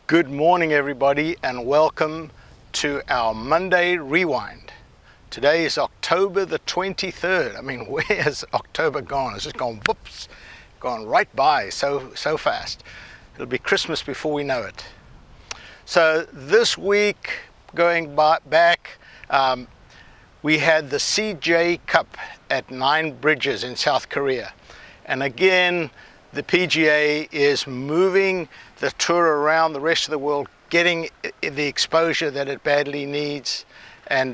Good morning, everybody, and welcome to our Monday Rewind. Today is October the 23rd. I mean, where has October gone? It's just gone whoops, gone right by so fast. It'll be Christmas before we know it. So this week, going back, we had the CJ Cup at Nine Bridges in South Korea. And again, the PGA is moving the tour around the rest of the world, getting the exposure that it badly needs. And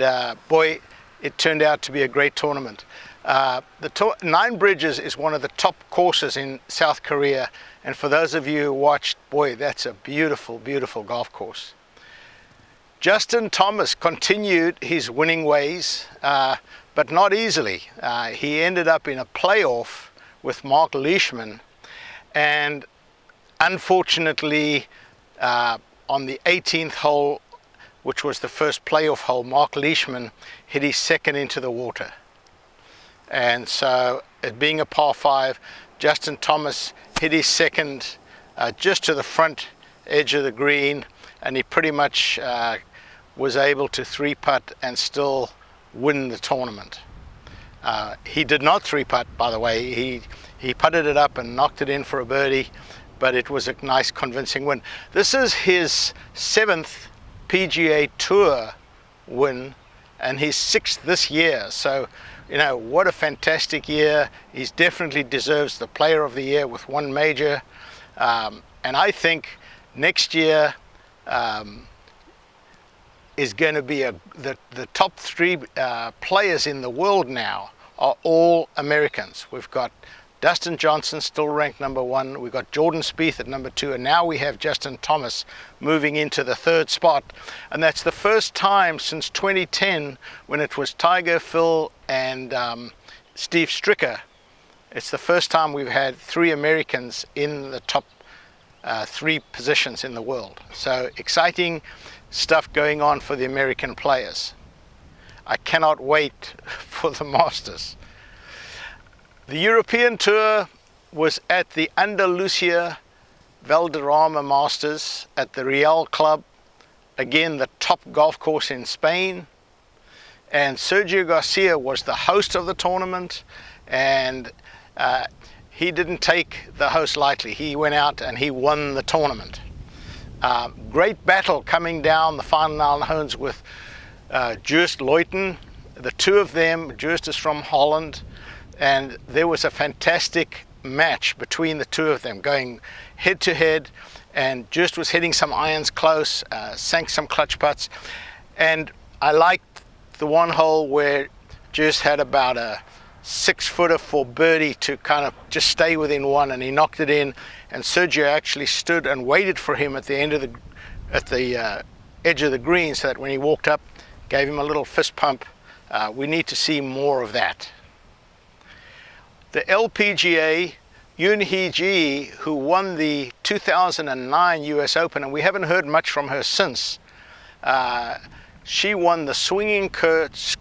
boy, it turned out to be a great tournament. Nine Bridges is one of the top courses in South Korea. And for those of you who watched, boy, that's a beautiful, beautiful golf course. Justin Thomas continued his winning ways, but not easily. He ended up in a playoff with Mark Leishman. And unfortunately, on the 18th hole, which was the first playoff hole, Mark Leishman hit his second into the water. And so, it being a par 5, Justin Thomas hit his second just to the front edge of the green, and he pretty much was able to 3-putt and still win the tournament. He did not 3-putt, by the way. He putted it up and knocked it in for a birdie, but it was a nice convincing win. This is his 7th PGA Tour win and his 6th this year. So, you know, what a fantastic year. He definitely deserves the Player of the Year with one major. And I think next year is going to be the top 3 players in the world now are all Americans. We've got Dustin Johnson still ranked number 1. We've got Jordan Spieth at number 2, and now we have Justin Thomas moving into the 3rd spot. And that's the first time since 2010 when it was Tiger, Phil, and Steve Stricker. It's the first time we've had 3 Americans in the top 3 positions in the world. So exciting stuff going on for the American players. I cannot wait for the Masters. The European Tour was at the Andalusia Valderrama Masters at the Real Club, again the top golf course in Spain. And Sergio Garcia was the host of the tournament, and he didn't take the host lightly. He went out and he won the tournament. Great battle coming down the final 9 holes with Joost Luiten. The two of them, Joost is from Holland, and there was a fantastic match between the two of them going head to head, and Joost was hitting some irons close, sank some clutch putts. And I liked the one hole where Joost had about a 6-footer for birdie to kind of just stay within 1, and he knocked it in, and Sergio actually stood and waited for him at the end of the edge of the green, so that when he walked up, gave him a little fist pump. We need to see more of that. The LPGA, Yoon Hee Ji, who won the 2009 US Open, and we haven't heard much from her since. She won the Swinging Skirts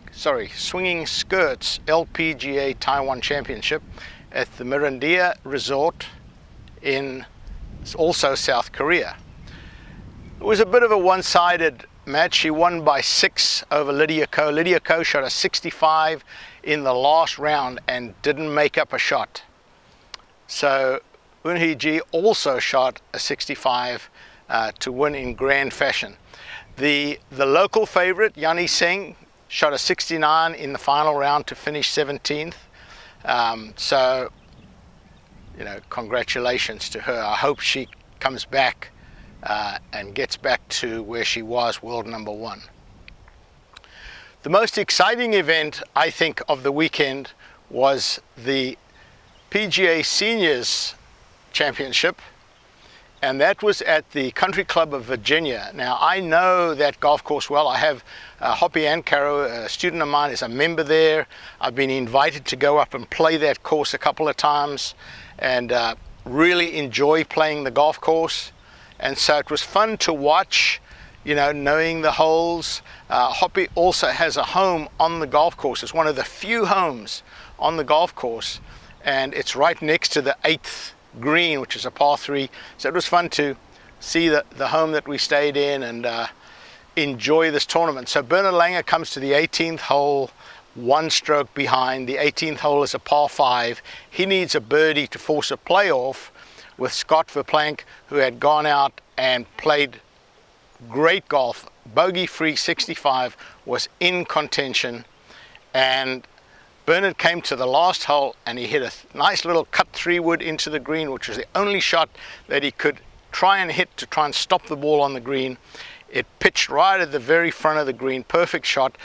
LPGA Taiwan Championship at the Mirandia Resort in also South Korea. It was a bit of a one-sided match. She won by 6 over Lydia Ko. Lydia Ko shot a 65 in the last round and didn't make up a shot. So Yoon Hee Ji also shot a 65 to win in grand fashion. The local favorite, Yanni Singh, shot a 69 in the final round to finish 17th. So, you know, congratulations to her. I hope she comes back and gets back to where she was, world number 1. The most exciting event, I think, of the weekend was the PGA Seniors Championship, and that was at the Country Club of Virginia. Now, I know that golf course well. I have Hoppy Ancaro, a student of mine, is a member there. I've been invited to go up and play that course a couple of times, and really enjoy playing the golf course. And so it was fun to watch, you know, knowing the holes. Hoppy also has a home on the golf course. It's one of the few homes on the golf course, and it's right next to the 8th green, which is a par 3. So it was fun to see the home that we stayed in and enjoy this tournament. So Bernard Langer comes to the 18th hole, 1 stroke behind. The 18th hole is a par 5. He needs a birdie to force a playoff with Scott Verplank, who had gone out and played great golf. Bogey-free 65, was in contention, and Bernard came to the last hole and he hit a nice little cut 3-wood into the green, which was the only shot that he could try and hit to try and stop the ball on the green. It pitched right at the very front of the green, perfect shot,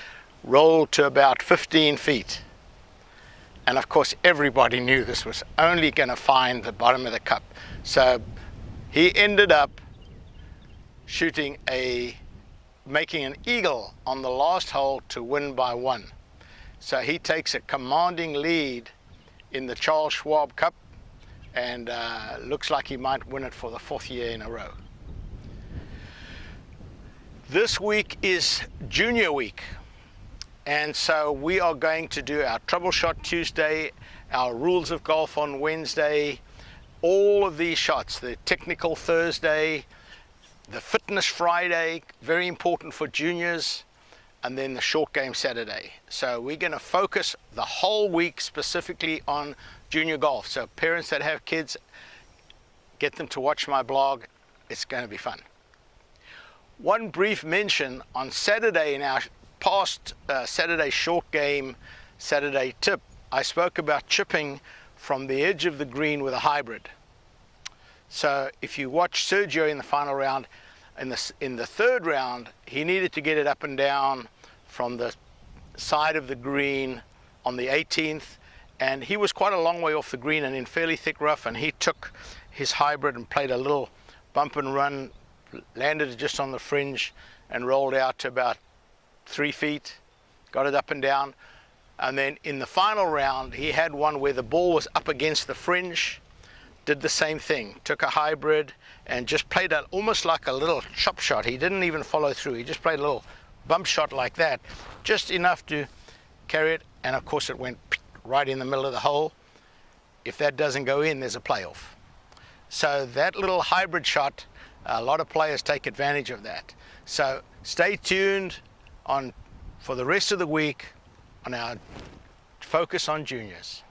rolled to about 15 feet. And of course everybody knew this was only going to find the bottom of the cup. So he ended up making an eagle on the last hole to win by 1. So he takes a commanding lead in the Charles Schwab Cup, and looks like he might win it for the 4th year in a row. This week is Junior Week, and so we are going to do our Troubleshot Tuesday, our Rules of Golf on Wednesday, all of these shots, the Technical Thursday, the Fitness Friday, very important for juniors, and then the Short Game Saturday. So we're going to focus the whole week specifically on junior golf. So parents that have kids, get them to watch my blog. It's going to be fun. One brief mention on Saturday in our past Saturday Short Game Saturday tip, I spoke about chipping from the edge of the green with a hybrid. So if you watch Sergio in the final round, in the 3rd round, he needed to get it up and down from the side of the green on the 18th, and he was quite a long way off the green and in fairly thick rough, and he took his hybrid and played a little bump and run, landed it just on the fringe and rolled out to about 3 feet, got it up and down. And then in the final round, he had one where the ball was up against the fringe, did the same thing, took a hybrid and just played it almost like a little chop shot. He didn't even follow through. He just played a little bump shot like that, just enough to carry it, and of course it went right in the middle of the hole. If that doesn't go in, there's a playoff. So that little hybrid shot, a lot of players take advantage of that. So stay tuned for the rest of the week on our focus on juniors.